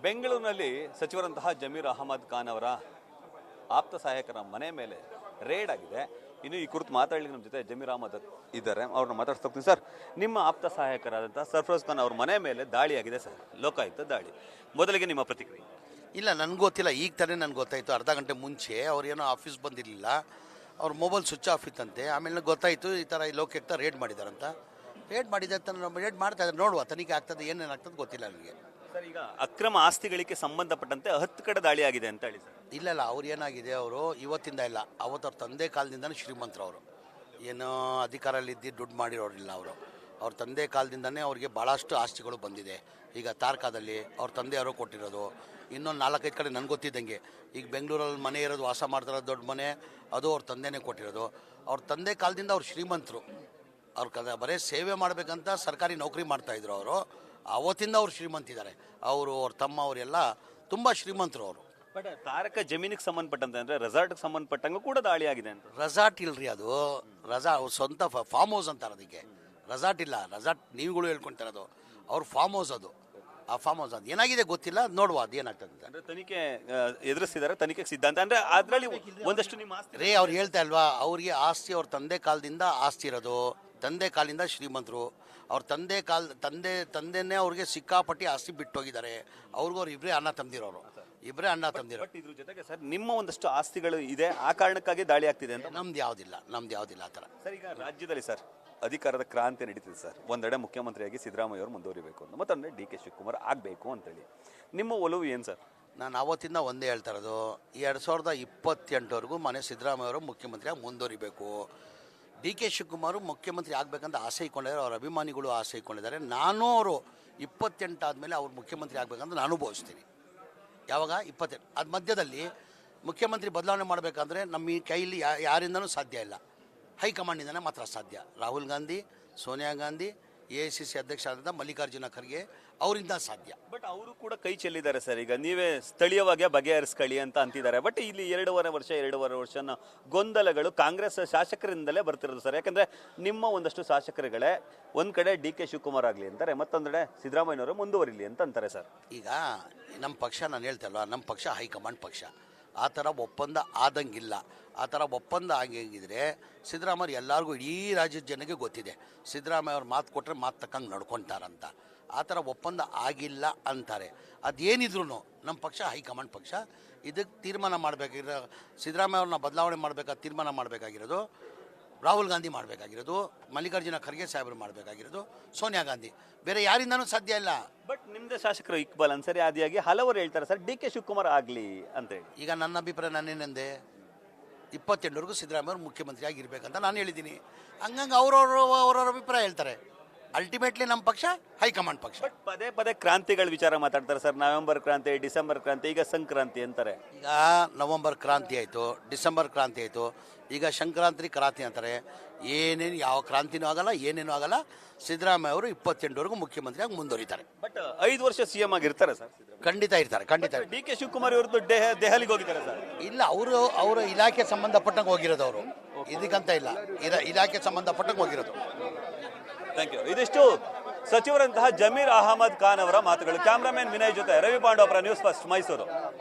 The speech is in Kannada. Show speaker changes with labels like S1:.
S1: ಬೆಂಗಳೂರಿನಲ್ಲಿ ಸಚಿವರಂತಹ ಜಮೀರ್ ಅಹಮದ್ ಖಾನ್ ಅವರ ಆಪ್ತ ಸಹಾಯಕರ ಮನೆ ಮೇಲೆ ರೇಡ್ ಆಗಿದೆ. ಇನ್ನು ಈ ಕುರಿತು ಮಾತಾಡಲಿಕ್ಕೆ ನಮ್ಮ ಜೊತೆ ಜಮೀರ್ ಅಹಮದ್ ಇದ್ದಾರೆ, ಅವ್ರನ್ನ ಮಾತಾಡ್ತಾ ಹೋಗ್ತೀನಿ. ಸರ್, ನಿಮ್ಮ ಆಪ್ತ ಸಹಾಯಕರಾದಂಥ ಸರ್ಫರೋಜ್ ಖಾನ್ ಅವ್ರ ಮನೆ ಮೇಲೆ ದಾಳಿ ಆಗಿದೆ ಸರ್, ಲೋಕಾಯುಕ್ತ ದಾಳಿ. ಮೊದಲಿಗೆ ನಿಮ್ಮ ಪ್ರತಿಕ್ರಿಯೆ?
S2: ಇಲ್ಲ, ನನಗೆ ಗೊತ್ತಿಲ್ಲ. ಈಗ ತಾನೇ ನನಗೆ ಗೊತ್ತಾಯಿತು. ಅರ್ಧ ಗಂಟೆ ಮುಂಚೆ ಅವ್ರೇನೋ ಆಫೀಸ್ ಬಂದಿರಲಿಲ್ಲ, ಅವ್ರ ಮೊಬೈಲ್ ಸ್ವಿಚ್ ಆಫ್ ಇತ್ತಂತೆ. ಆಮೇಲೆ ಗೊತ್ತಾಯಿತು ಈ ಥರ ಈ ಲೋಕಾಯುಕ್ತ ರೇಡ್ ಮಾಡಿದಾರಂತ. ರೇಡ್ ಮಾಡಿದೆ ಅಂತ ರೇಡ್ ಮಾಡ್ತಾ ಇದ್ದಾರೆ. ನೋಡುವ, ತನಿಖೆ ಆಗ್ತದೆ, ಏನೇನಾಗ್ತದೆ ಗೊತ್ತಿಲ್ಲ ನನಗೆ.
S1: ಸರ್, ಈಗ ಅಕ್ರಮ ಆಸ್ತಿಗಳಿಗೆ ಸಂಬಂಧಪಟ್ಟಂತೆ 10 ಕಡೆ ದಾಳಿ ಆಗಿದೆ ಅಂತ ಹೇಳಿ ಸರ್.
S2: ಇಲ್ಲ, ಅವ್ರು ಏನಾಗಿದೆ, ಅವರು ಇವತ್ತಿಂದ ಇಲ್ಲ, ಅವತ್ತು ಅವ್ರ ತಂದೆ ಕಾಲದಿಂದನೇ ಶ್ರೀಮಂತರು. ಅವರು ಏನೋ ಅಧಿಕಾರಲ್ಲಿದ್ದು ದುಡ್ಡು ಮಾಡಿರೋರಿಲ್ಲ. ಅವ್ರ ತಂದೆ ಕಾಲದಿಂದನೇ ಅವ್ರಿಗೆ ಭಾಳಷ್ಟು ಆಸ್ತಿಗಳು ಬಂದಿದೆ. ಈಗ ತಾರ್ಕಾದಲ್ಲಿ ಅವ್ರ ತಂದೆಯವರು ಕೊಟ್ಟಿರೋದು, ಇನ್ನೊಂದು 4-5 ಕಡೆ ನನಗೆ ಗೊತ್ತಿದ್ದಂಗೆ. ಈಗ ಬೆಂಗಳೂರಲ್ಲಿ ಮನೆ ಇರೋದು, ವಾಸ ಮಾಡ್ತಾರೋ ದೊಡ್ಡ ಮನೆ, ಅದು ಅವ್ರ ತಂದೆನೇ ಕೊಟ್ಟಿರೋದು. ಅವ್ರ ತಂದೆ ಕಾಲದಿಂದ ಅವ್ರು ಶ್ರೀಮಂತರು. ಅವ್ರ ಬರೀ ಸೇವೆ ಮಾಡಬೇಕಂತ ಸರ್ಕಾರಿ ನೌಕರಿ ಮಾಡ್ತಾಯಿದ್ರು. ಅವರು ಅವತ್ತಿಂದ ಅವ್ರು ಶ್ರೀಮಂತಿದ್ದಾರೆ. ಅವ್ರ ತಮ್ಮ ಅವರೆಲ್ಲ ತುಂಬ ಶ್ರೀಮಂತರು ಅವರು.
S1: ಬಟ್ ತಾರಕ ಜಮೀನಿಗೆ ಸಂಬಂಧಪಟ್ಟಂತೆ ಅಂದರೆ ರೆಸಾರ್ಟ್ಗೆ ಸಂಬಂಧಪಟ್ಟಂಗೆ ಕೂಡ ದಾಳಿ ಆಗಿದೆ ಅಂತ.
S2: ರೆಸಾರ್ಟ್ ಇಲ್ರಿ, ಅದು ಸ್ವಂತ ಫಾರ್ಮ್ ಹೌಸ್ ಅಂತಾರೆ ಅದಕ್ಕೆ. ರೆಸಾರ್ಟ್ ಇಲ್ಲ, ರೆಸಾರ್ಟ್ ನೀವುಗಳು ಹೇಳ್ಕೊಳ್ತಾರದು. ಅವ್ರ ಫಾರ್ಮ್ ಹೌಸ್ ಅದು. ಆ ಫಾರ್ಮ್ ಹೌಸ್ ಅದು ಏನಾಗಿದೆ ಗೊತ್ತಿಲ್ಲ, ನೋಡುವ ಅದೇನಾಗ್ತದೆ
S1: ಅಂದರೆ ತನಿಖೆ ಎದುರಿಸಿದ್ದಾರೆ, ತನಿಖೆಗೆ ಸಿದ್ಧಾಂತ. ಅಂದರೆ ಅದರಲ್ಲಿ ಒಂದಷ್ಟು ನಿಮ್ಮ ಆಸ್ತಿ
S2: ರೇ ಅವ್ರು ಹೇಳ್ತಾ ಇಲ್ವಾ, ಅವ್ರಿಗೆ ಆಸ್ತಿ ಅವ್ರ ತಂದೆ ಕಾಲದಿಂದ ಆಸ್ತಿ ಇರೋದು. ತಂದೆ ಕಾಲಿಂದ ಶ್ರೀಮಂತರು. ಅವ್ರ ತಂದೆನೇ ಅವ್ರಿಗೆ ಸಿಕ್ಕಾಪಟ್ಟಿ ಆಸ್ತಿ ಬಿಟ್ಟೋಗಿದ್ದಾರೆ. ಅವ್ರಿಗೂ ಇಬ್ಬರೇ ಅಣ್ಣ ತಂದಿರೋರು.
S1: ಬಟ್ ಇದ್ರ ಜೊತೆಗೆ ಸರ್, ನಿಮ್ಮ ಒಂದಷ್ಟು ಆಸ್ತಿಗಳು ಇದೆ, ಆ ಕಾರಣಕ್ಕಾಗಿ ದಾಳಿ ಆಗ್ತಿದೆ ಅಂತ.
S2: ನಮ್ದು ಯಾವುದಿಲ್ಲ ಆ ಥರ.
S1: ಸರ್, ಈಗ ರಾಜ್ಯದಲ್ಲಿ ಸರ್ ಅಧಿಕಾರದ ಕ್ರಾಂತಿ ನಡೀತಿದೆ ಸರ್. ಒಂದೆಡೆ ಮುಖ್ಯಮಂತ್ರಿಯಾಗಿ ಸಿದ್ದರಾಮಯ್ಯ ಅವರು ಮುಂದುವರಿಬೇಕು ಅಂತ, ಮತ್ತೊಂದು ಡಿ.ಕೆ. ಶಿವಕುಮಾರ್ ಆಗಬೇಕು ಅಂತೇಳಿ ನಿಮ್ಮ ಒಲವು ಏನು ಸರ್?
S2: ನಾನು ಅವತ್ತಿಂದ ಒಂದೇ ಹೇಳ್ತಾ ಇರೋದು, 2028ವರೆಗೂ ಮನೆ ಸಿದ್ದರಾಮಯ್ಯ ಅವರು ಮುಖ್ಯಮಂತ್ರಿಯಾಗಿ ಮುಂದುವರಿಬೇಕು. ಡಿ.ಕೆ. ಶಿವಕುಮಾರ್ ಮುಖ್ಯಮಂತ್ರಿ ಆಗಬೇಕಂತ ಆಸೆ ಇಟ್ಕೊಂಡಿದ್ದಾರೆ. ಅವ್ರ ಅಭಿಮಾನಿಗಳು ಆಸೆ ಇಟ್ಕೊಂಡಿದ್ದಾರೆ. ನಾನು ಅವರು 28 ಆದಮೇಲೆ ಅವ್ರು ಮುಖ್ಯಮಂತ್ರಿ ಆಗಬೇಕಂತ ನಾನು ಭಾವಿಸ್ತೀನಿ. ಯಾವಾಗ 28 ಅದು ಮಧ್ಯದಲ್ಲಿ ಮುಖ್ಯಮಂತ್ರಿ ಬದಲಾವಣೆ ಮಾಡಬೇಕಂದ್ರೆ ನಮ್ಮ ಈ ಕೈಲಿ ಯಾರಿಂದನೂ ಸಾಧ್ಯ ಇಲ್ಲ. ಹೈಕಮಾಂಡಿಂದನೇ ಮಾತ್ರ ಸಾಧ್ಯ. ರಾಹುಲ್ ಗಾಂಧಿ, ಸೋನಿಯಾ ಗಾಂಧಿ, AICC ಅಧ್ಯಕ್ಷ ಆದಂಥ ಮಲ್ಲಿಕಾರ್ಜುನ ಖರ್ಗೆ ಅವರಿಂದ ಸಾಧ್ಯ.
S1: ಬಟ್ ಅವರು ಕೂಡ ಕೈ ಚೆಲ್ಲಿದ್ದಾರೆ ಸರ್. ಈಗ ನೀವೇ ಸ್ಥಳೀಯವಾಗಿ ಬಗೆಹರಿಸ್ಕೊಳ್ಳಿ ಅಂತ ಅಂತಿದ್ದಾರೆ. ಬಟ್ ಇಲ್ಲಿ 2.5 ವರ್ಷನ ಗೊಂದಲಗಳು ಕಾಂಗ್ರೆಸ್ ಶಾಸಕರಿಂದಲೇ ಬರ್ತಿರೋದು ಸರ್. ಯಾಕಂದರೆ ನಿಮ್ಮ ಒಂದಷ್ಟು ಶಾಸಕರುಗಳೇ ಒಂದು ಕಡೆ ಡಿ.ಕೆ. ಶಿವಕುಮಾರ್ ಆಗಲಿ ಅಂತಾರೆ, ಮತ್ತೊಂದೆಡೆ ಸಿದ್ದರಾಮಯ್ಯನವರು ಮುಂದುವರಿಲಿ ಅಂತ ಅಂತಾರೆ ಸರ್.
S2: ಈಗ ನಮ್ಮ ಪಕ್ಷ, ನಾನು ಹೇಳ್ತಲ್ವ, ನಮ್ಮ ಪಕ್ಷ ಹೈಕಮಾಂಡ್ ಪಕ್ಷ. ಆ ಥರ ಒಪ್ಪಂದ ಆದಂಗಿಲ್ಲ. ಆ ಥರ ಒಪ್ಪಂದ ಆಗಿದ್ರೆ ಸಿದ್ದರಾಮಯ್ಯ ಎಲ್ಲರಿಗೂ, ಇಡೀ ರಾಜ್ಯದ ಜನಕ್ಕೆ ಗೊತ್ತಿದೆ, ಸಿದ್ದರಾಮಯ್ಯ ಅವ್ರು ಮಾತು ಕೊಟ್ಟರೆ ಮಾತು ತಕ್ಕಂಗೆ ನಡ್ಕೊತಾರಂತ. ಆ ಥರ ಒಪ್ಪಂದ ಆಗಿಲ್ಲ ಅಂತಾರೆ. ಅದೇನಿದ್ರು ನಮ್ಮ ಪಕ್ಷ ಹೈಕಮಾಂಡ್ ಪಕ್ಷ. ಇದಕ್ಕೆ ತೀರ್ಮಾನ ಮಾಡಬೇಕಾಗಿರೋ, ಸಿದ್ದರಾಮಯ್ಯ ಅವ್ರನ್ನ ಬದಲಾವಣೆ ಮಾಡಬೇಕಾದ ತೀರ್ಮಾನ ಮಾಡಬೇಕಾಗಿರೋದು ರಾಹುಲ್ ಗಾಂಧಿ ಮಾಡಬೇಕಾಗಿರೋದು, ಮಲ್ಲಿಕಾರ್ಜುನ ಖರ್ಗೆ ಸಾಹೇಬರು ಮಾಡಬೇಕಾಗಿರೋದು, ಸೋನಿಯಾ ಗಾಂಧಿ. ಬೇರೆ ಯಾರಿಂದನೂ ಸಾಧ್ಯ ಇಲ್ಲ.
S1: ಬಟ್ ನಿಮ್ಮದೇ ಶಾಸಕರು ಇಕ್ಬಾಲ್ ಅನ್ಸರಿ ಆದಿಯಾಗಿ ಹಲವರು ಹೇಳ್ತಾರೆ ಸರ್ ಡಿ.ಕೆ. ಶಿವಕುಮಾರ್ ಆಗಲಿ ಅಂತೇಳಿ.
S2: ಈಗ ನನ್ನ ಅಭಿಪ್ರಾಯ, ನಾನೇನೆಂದೆ, 28ವರೆಗೂ ಸಿದ್ದರಾಮಯ್ಯ ಅವರು ಮುಖ್ಯಮಂತ್ರಿ ಆಗಿರ್ಬೇಕಂತ ನಾನು ಹೇಳಿದ್ದೀನಿ. ಹಂಗಂಗೆ ಅವ್ರವ್ರ ಅಭಿಪ್ರಾಯ ಹೇಳ್ತಾರೆ. ಅಲ್ಟಿಮೇಟ್ಲಿ ನಮ್ಮ ಪಕ್ಷ ಹೈಕಮಾಂಡ್ ಪಕ್ಷ.
S1: ಬಟ್ ಪದೇ ಕ್ರಾಂತಿಗಳ ವಿಚಾರ ಮಾತಾಡ್ತಾರೆ ಸರ್. ನವೆಂಬರ್ ಕ್ರಾಂತಿ, ಡಿಸೆಂಬರ್ ಕ್ರಾಂತಿ, ಈಗ ಸಂಕ್ರಾಂತಿ ಅಂತಾರೆ.
S2: ಈಗ ನವಂಬರ್ ಕ್ರಾಂತಿ ಆಯಿತು, ಡಿಸೆಂಬರ್ ಕ್ರಾಂತಿ ಆಯಿತು, ಈಗ ಸಂಕ್ರಾಂತಿ ಕ್ರಾಂತಿ ಅಂತಾರೆ. ಏನೇನು ಯಾವ ಕ್ರಾಂತಿನೂ ಆಗಲ್ಲ, ಏನೇನೂ ಆಗಲ್ಲ. ಸಿದ್ದರಾಮಯ್ಯ ಅವರು 28ವರೆಗೂ ಮುಖ್ಯಮಂತ್ರಿಯಾಗಿ ಮುಂದುವರಿತಾರೆ.
S1: ಬಟ್ 5 ವರ್ಷ CM ಆಗಿರ್ತಾರೆ ಸರ್.
S2: ಖಂಡಿತ ಇರ್ತಾರೆ.
S1: ಡಿ.ಕೆ. ಶಿವಕುಮಾರ್ ಇವ್ರದ್ದು ದೆಹಲಿಗೆ ಹೋಗಿದ್ದಾರೆ ಸರ್.
S2: ಇಲ್ಲ, ಅವರ ಇಲಾಖೆ ಸಂಬಂಧಪಟ್ಟಂಗೆ ಹೋಗಿರೋದು. ಅವರು ಇದಕ್ಕಂತ ಇಲ್ಲ, ಇಲಾಖೆ ಸಂಬಂಧಪಟ್ಟಂಗೆ ಹೋಗಿರೋದು.
S1: Thank you. ಇದಿಷ್ಟು ಸಚಿವರಂತಹ ಜಮೀರ್ ಅಹಮದ್ ಖಾನ್ ಅವರ ಮಾತುಗಳು. ಕ್ಯಾಮ್ರಾಮನ್ ವಿನಯ್ ಜೊತೆ ರವಿ ಪಾಂಡವಪುರ, ನ್ಯೂಸ್ ಫಸ್ಟ್, ಮೈಸೂರು.